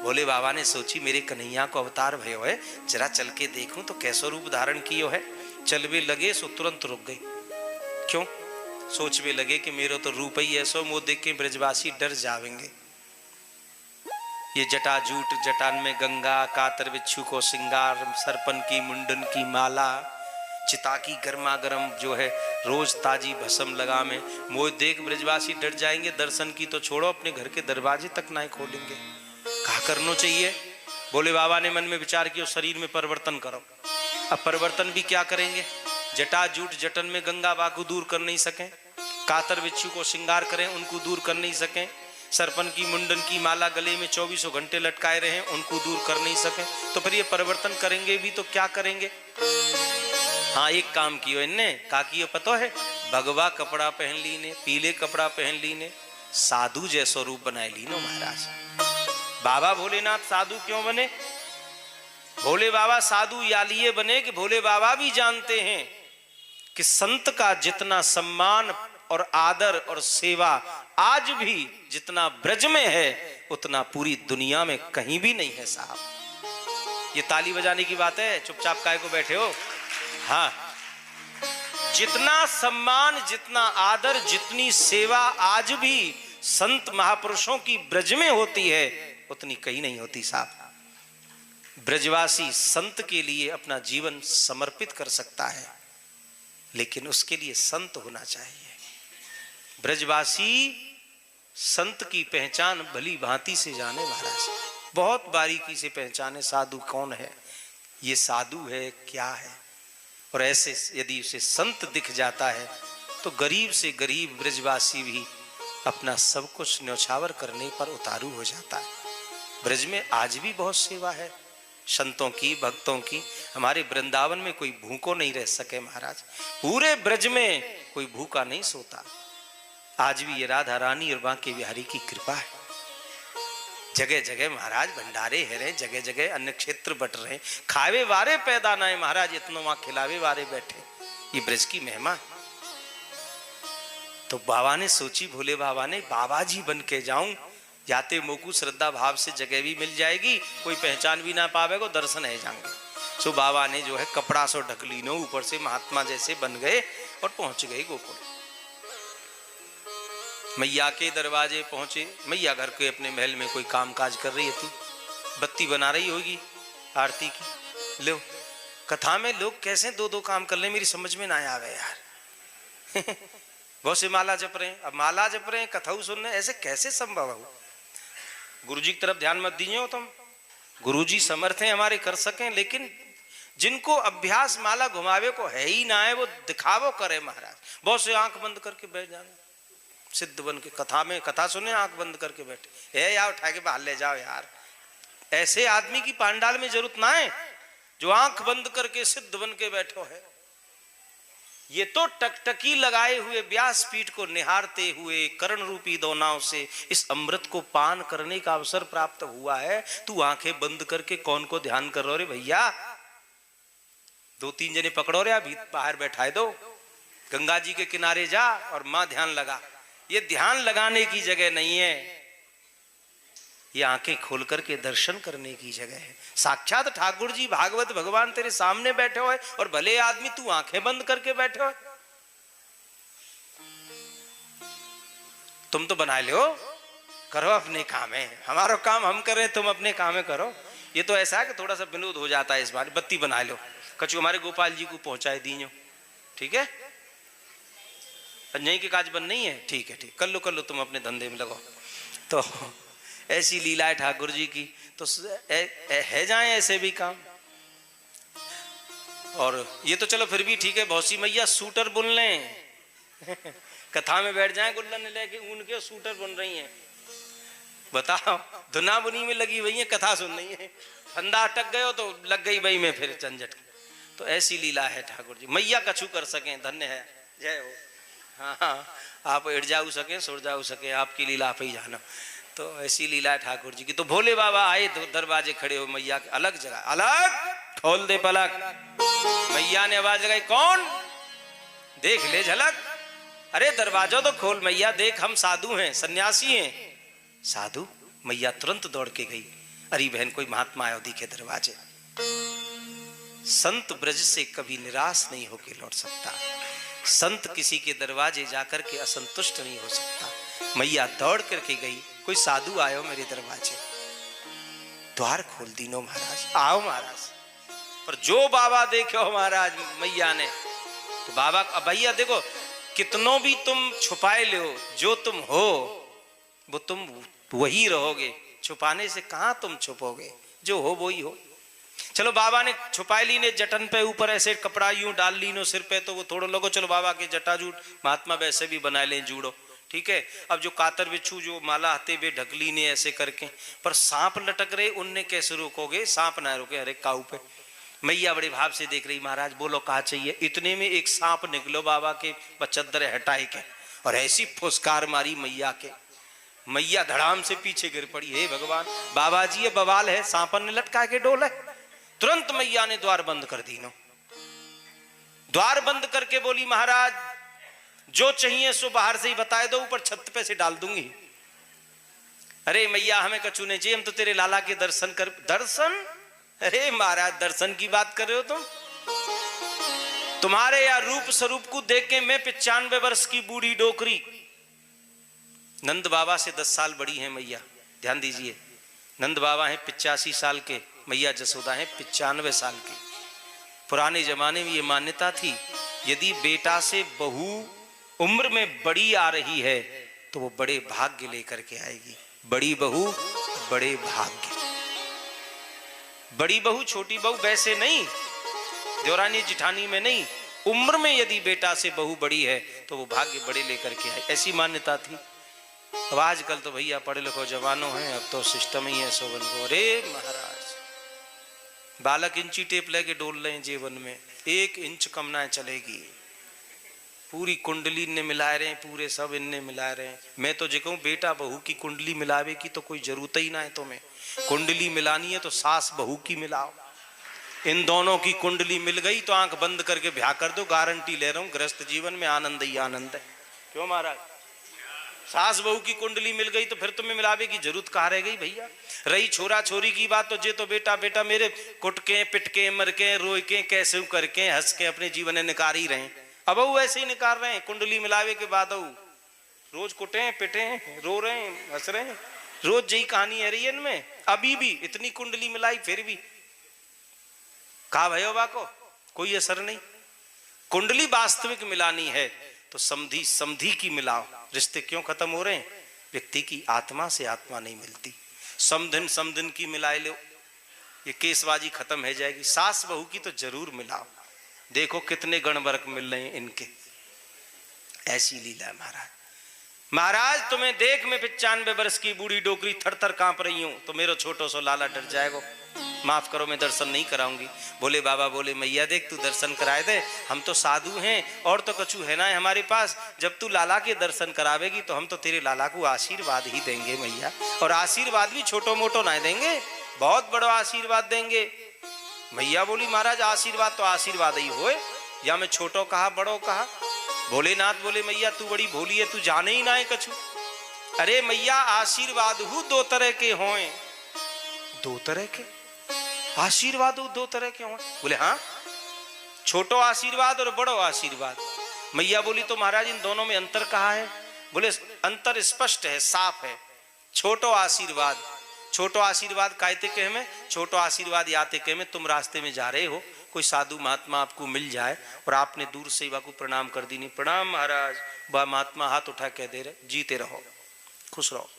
भोले बाबा ने सोची मेरे कन्हैया को अवतार भयो है, जरा चल के देखूं तो कैसो रूप धारण कियो है। चलवे लगे सो तुरंत रुक गए। क्यों? सोचवे लगे कि मेरा तो रूप ही ऐसो, मुंह देख के ब्रजवासी डर जावेंगे। ये जटाजूट, जटान में गंगा, कातर बिच्छू को सिंगार, सरपन की मुंडन की माला, चिता की गर्मा गर्म जो है रोज ताजी भस्म लगा में, मोह देख ब्रजवासी डर जाएंगे। दर्शन की तो छोड़ो, अपने घर के दरवाजे तक ना खोलेंगे। क्या करना चाहिए? भोले बाबा ने मन में विचार किया, शरीर में परिवर्तन करो। अब परिवर्तन भी क्या करेंगे? जटाजूट जटन में गंगा बाकू दूर कर नहीं सके, कातर बिच्छू को श्रृंगार करें उनको दूर कर नहीं सके, सरपन की मुंडन की माला गले में 24 घंटे लटकाए रहे उनको दूर कर नहीं सके, तो फिर ये परिवर्तन करेंगे भी तो क्या करेंगे? हाँ, एक काम कियो इनने, का कियो पता है? भगवा कपड़ा पहन ली ने, पीले कपड़ा पहन ली ने, साधु जैसो रूप बनाए ली नो महाराज। बाबा भोलेनाथ साधु क्यों बने? भोले बाबा साधु या लिए बने कि भोले बाबा भी जानते हैं कि संत का जितना सम्मान और आदर और सेवा आज भी जितना ब्रज में है उतना पूरी दुनिया में कहीं भी नहीं है साहब। ये ताली बजाने की बात है, चुपचाप काहे को बैठे हो? हाँ, जितना सम्मान, जितना आदर, जितनी सेवा आज भी संत महापुरुषों की ब्रज में होती है उतनी कहीं नहीं होती साहब। ब्रजवासी संत के लिए अपना जीवन समर्पित कर सकता है, लेकिन उसके लिए संत होना चाहिए। ब्रजवासी संत की पहचान भली भांति से जाने महाराज, बहुत बारीकी से पहचाने साधु कौन है, ये साधु है क्या है। और ऐसे यदि उसे संत दिख जाता है तो गरीब से गरीब ब्रजवासी भी अपना सब कुछ न्यौछावर करने पर उतारू हो जाता है। ब्रज में आज भी बहुत सेवा है संतों की, भक्तों की। हमारे वृंदावन में कोई भूखो नहीं रह सके महाराज, पूरे ब्रज में कोई भूखा नहीं सोता। आज भी ये राधा रानी और बांके बिहारी की कृपा है। जगह जगह महाराज भंडारे है रहे, जगह जगह अन्य क्षेत्र बट रहे, खावे वारे पैदा ना है महाराज, इतनो वहां खिलावे वारे बैठे। ये ब्रज की महिमा। तो बाबा ने सोची, भोले बाबा ने, बाबा जी बन के जाऊं, जाते मोकू श्रद्धा भाव से जगह भी मिल जाएगी, कोई पहचान भी ना पावेगा, दर्शन है जाएंगे। सो बाबा ने जो है कपड़ा सो ढक ली नो, ऊपर से महात्मा जैसे बन गए और पहुंच गए गोकुल। मैया के दरवाजे पहुंचे। मैया घर के अपने महल में कोई काम काज कर रही थी, बत्ती बना रही होगी आरती की। लो, कथा में लोग कैसे दो दो काम कर ले, मेरी समझ में ना आवे यार। बहुत से माला जप रहे हैं, अब माला जप रहे हैं, कथाऊ सुन रहे हैं, ऐसे कैसे संभव हो? गुरुजी की तरफ ध्यान मत दीजिए हो तुम। गुरुजी समर्थ हैं हमारे, कर सकें, लेकिन जिनको अभ्यास माला घुमावे को है ही ना है वो दिखावो करे महाराज। बहुत से आंख बंद करके बैठ जाए, सिद्ध बन के कथा में कथा सुने आंख बंद करके बैठे, ए यार उठा के बाहर ले जाओ यार। ऐसे आदमी की पांडाल में जरूरत ना है जो आंख बंद करके सिद्ध बन के बैठो है। ये तो टकटकी लगाए हुए व्यास पीठ को निहारते हुए कर्ण रूपी दोनाओं से इस अमृत को पान करने का अवसर प्राप्त हुआ है। तू आंखें बंद करके कौन को ध्यान कर रहे भैया? 2-3 जने पकड़ो रे, अभी बाहर बैठाए दो, गंगा जी के किनारे जा और मां ध्यान लगा। ये ध्यान लगाने की जगह नहीं है, ये आंखें खोल करके दर्शन करने की जगह है। साक्षात ठाकुर जी भागवत भगवान तेरे सामने बैठे हुए और भले आदमी तू आंखें बंद करके बैठे हो। तुम तो बना लो, करो अपने काम है, हमारा काम हम करें, तुम अपने काम है करो। ये तो ऐसा है कि थोड़ा सा विनोद हो जाता है इस बार। बत्ती बना लो, कछु हमारे गोपाल जी को पहुंचाए दीजिए, ठीक है? पंजई के काज बंद नहीं है, ठीक है, ठीक, कर लो तुम अपने धंधे में लगो। तो ऐसी लीला है ठाकुर जी की, तो है जाए ऐसे भी काम। और ये तो चलो फिर भी ठीक है, बहुत सी मैया सूटर बुन लें कथा में बैठ जाए, गुल्लन लेके उनके सूटर बुन रही हैं। बताओ, धुना बुनी में लगी हुई है, कथा सुन रही है, फंदा अटक गए हो तो लग गई बई में फिर झंझट। तो ऐसी लीला है ठाकुर जी। मैया कछु कर सकें, धन्य है, जय हो। हाँ हाँ, आप इड़ जाऊ सके, सुर जाऊ सके, आपकी लीला आप ही जानो। तो ऐसी लीला है ठाकुर जी की। तो भोले बाबा आए, तो दरवाजे खड़े हो, मैया के अलग जगह, अलग खोल दे पलक। मैया ने आवाज लगाई, कौन? देख ले झलक। अरे दरवाजा तो खोल मैया, देख हम साधु हैं, सन्यासी हैं। साधु? मैया तुरंत दौड़ के गई, अरे बहन, कोई महात्मा आयो दिखे दरवाजे। संत ब्रज से कभी निराश नहीं होके लौट सकता। संत किसी के दरवाजे जाकर के असंतुष्ट नहीं हो सकता। मैया दौड़ करके गई, कोई साधु आयो मेरे दरवाजे, द्वार खोल दीनो महाराज, आओ महाराज। पर जो बाबा देखो महाराज मैया ने, तो बाबा भैया देखो, कितनों भी तुम छुपाए लो, जो तुम हो वो तुम वही रहोगे, छुपाने से कहां तुम छुपोगे, जो हो वो ही हो। चलो बाबा ने छुपाई ली ने जटन पे ऊपर ऐसे कपड़ा यूं डाल ली नो सिर पे, तो वो थोड़ा लोगो चलो बाबा के जटाजूट महात्मा वैसे भी बना ले जूड़ो, ठीक है। अब जो कातर बिच्छू जो माला हाथे वे ढकली ने ऐसे करके, पर सांप लटक रहे उनने कैसे रोकोगे, सांप ना रोके हरे काऊ पे। मैया बड़े भाव से देख रही, महाराज बोलो कहा चाहिए। इतने में एक सांप निकलो बाबा के चद्दर हटाए के, और ऐसी फुसकार मारी मैया के, मैया धड़ाम से पीछे गिर पड़ी। हे भगवान, बाबा जी ये बवाल है, सांपन ने लटका के डोल है। तुरंत मैया ने द्वार बंद कर दी नो, द्वार बंद करके बोली महाराज जो चाहिए सो बाहर से ही बताए दो, ऊपर छत पे से डाल दूंगी। अरे मैया हमें कछु नहीं चाहिए, हम तो तेरे लाला के दर्शन कर। दर्शन? अरे महाराज दर्शन की बात कर रहे हो तुम? तुम्हारे या रूप स्वरूप को देख के मैं 95 वर्ष की बूढ़ी डोकरी, नंद बाबा से 10 साल बड़ी है मैया, ध्यान दीजिए। नंद बाबा हैं 85 साल के, मैया जसोदा हैं 95 साल की। पुराने जमाने में ये मान्यता थी, यदि बेटा से बहू उम्र में बड़ी आ रही है तो वो बड़े भाग्य लेकर के आएगी। बड़ी बहू बड़े भाग्य। बड़ी बहू छोटी बहू वैसे नहीं, देवरानी जिठानी में नहीं, उम्र में यदि बेटा से बहू बड़ी है तो वो भाग्य बड़े लेकर के आए, ऐसी मान्यता थी। अब आजकल तो भैया पढ़े लिखो जवानों हैं, अब तो सिस्टम ही है सोबन को। अरे महाराज बालक इंची टेप लेके डोल रहे हैं जीवन में, 1 इंच कम ना चलेगी। पूरी कुंडली ने मिला रहे हैं, पूरे सब इनने मिला रहे हैं। मैं तो जो कहूँ बेटा बहू की कुंडली मिलावे की तो कोई जरूरत ही ना है तुम्हें। कुंडली मिलानी है तो सास बहू की मिलाओ। इन दोनों की कुंडली मिल गई तो आंख बंद करके ब्याह कर दो, गारंटी ले रहा हूं, गृहस्थ जीवन में आनंद ही आनंद है। क्यों महाराज? सास बहू की कुंडली मिल गई तो फिर तुम्हें मिलावे की जरूरत कहाँ रह गई भैया। रही छोरा छोरी की बात, तो जे तो बेटा बेटा मेरे कुटके पिटके मर के रोए के कैसे करके हंस के अपने जीवन निकार ही रहे। अब वो ऐसे ही निकाल रहे हैं कुंडली मिलावे के बाद, रोज कुटे पिटे रो रहे हैं हंस रहे हैं, रोज यही कहानी है रही है इनमें। अभी भी इतनी कुंडली मिलाई फिर भी कहा भयो बाको कोई असर नहीं। कुंडली वास्तविक मिलानी है तो समधी समधी की मिलाओ। रिश्ते क्यों खत्म हो रहे हैं? व्यक्ति की आत्मा से आत्मा नहीं मिलती। समधिन समधिन की मिलाए लो, ये केसबाजी खत्म हो जाएगी। सास बहू की तो जरूर मिलाओ, देखो कितने गणवर्ग मिल रहे हैं इनके। ऐसी लीला है महाराज। महाराज तुम्हें देख मैं 95 वर्ष की बूढ़ी डोकरी थर थर कांप रही हूं, तो मेरा छोटो सो लाला डर जाएगा। माफ करो मैं दर्शन नहीं कराऊंगी। बोले बाबा, बोले मैया देख तू दर्शन कराए दे, हम तो साधु हैं और तो कछु है ना है हमारे पास। जब तू लाला के दर्शन करावेगी तो हम तो तेरे लाला को आशीर्वाद ही देंगे मैया, और आशीर्वाद भी छोटो मोटो ना देंगे, बहुत बड़ा आशीर्वाद देंगे। मैया बोली महाराज आशीर्वाद तो आशीर्वाद ही होए, या मैं छोटो कहा बड़ो कहा। भोलेनाथ बोले मैया तू बड़ी भोली है, तू जाने ही ना है कछु। अरे मैया आशीर्वाद हु 2 तरह के होए। 2 तरह के आशीर्वाद 2 तरह के होए? बोले हाँ, छोटो आशीर्वाद और बड़ो आशीर्वाद। मैया बोली तो महाराज इन दोनों में अंतर कहाँ है? बोले अंतर स्पष्ट है, साफ है। छोटो आशीर्वाद, छोटो आशीर्वाद कायते के में, छोटो आशीर्वाद याते के में तुम रास्ते में जा रहे हो, कोई साधु महात्मा आपको मिल जाए और आपने दूर से ही को प्रणाम कर दी, नहीं प्रणाम महाराज, वह महात्मा हाथ उठा कह दे रहे जीते रहो खुश रहो,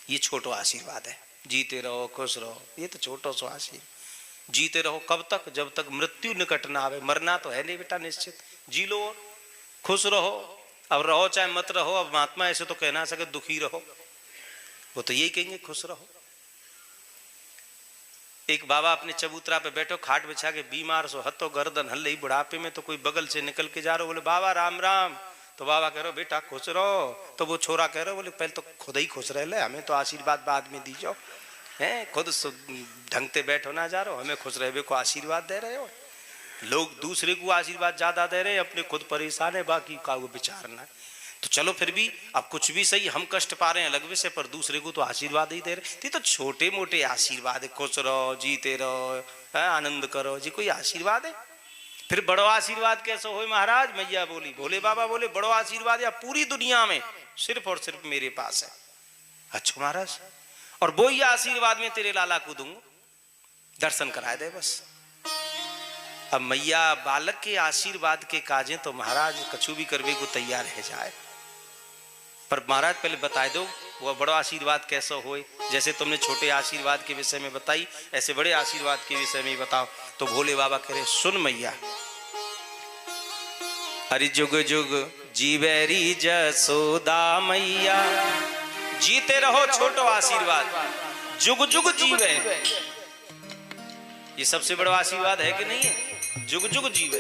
ये छोटो आशीर्वाद है। जीते रहो खुश रहो, ये तो छोटो सो आशीर्वाद। जीते रहो कब तक? जब तक मृत्यु निकट ना आवे। मरना तो है नहीं बेटा निश्चित, जी लो खुश रहो। अब रहो चाहे मत रहो, अब महात्मा ऐसे तो कहना सके दुखी रहो, वो तो यही कहेंगे खुश रहो। एक बाबा अपने चबूतरा पे बैठो, खाट बिछा के, बीमार सो हतो गर्दन हल रही, बुढ़ापे में, तो कोई बगल से निकल के जा रहे, बोले बाबा राम राम। तो बाबा कह रहे बेटा खुश रहो। तो वो छोरा कह रहे बोले पहले तो खुद ही खुश रह ले, हमें तो आशीर्वाद बाद में दीजो हैं, खुद ढंग से बैठो ना जा रहे हो, हमें खुश रहने को आशीर्वाद दे रहे हो। लोग दूसरे को आशीर्वाद ज्यादा दे रहे हैं, अपने खुद परेशान है, बाकी का वो विचारना है। तो चलो फिर भी अब कुछ भी सही, हम कष्ट पा रहे हैं अलग विषय, पर दूसरे को तो आशीर्वाद ही दे रहे। तो छोटे मोटे आशीर्वाद, खुश रहो, जीते रहो, आनंद करो जी, कोई आशीर्वाद है? फिर बड़ो आशीर्वाद कैसे हो महाराज? मैया बोली, भोले बाबा बोले, बड़ो आशीर्वाद या पूरी दुनिया में सिर्फ और सिर्फ मेरे पास है। अच्छा महाराज, और वो ही आशीर्वाद में तेरे लाला को दूंगा, दर्शन कराए दे बस। अब मैया बालक के आशीर्वाद के काजें तो महाराज कछु भी करवे को तैयार रह जाए, पर महाराज पहले बता दो वह बड़ा आशीर्वाद कैसा होए। जैसे तुमने छोटे आशीर्वाद के विषय में बताई, ऐसे बड़े आशीर्वाद के विषय में बताओ। तो भोले बाबा कह रहे, सुन मैया, हरि जुग जुग जीवेरी जसोदा मैया, जीते रहो छोटो आशीर्वाद, जुग जुग जीवे। ये सबसे बड़ा आशीर्वाद है कि नहीं है? जुग जुग जीवे।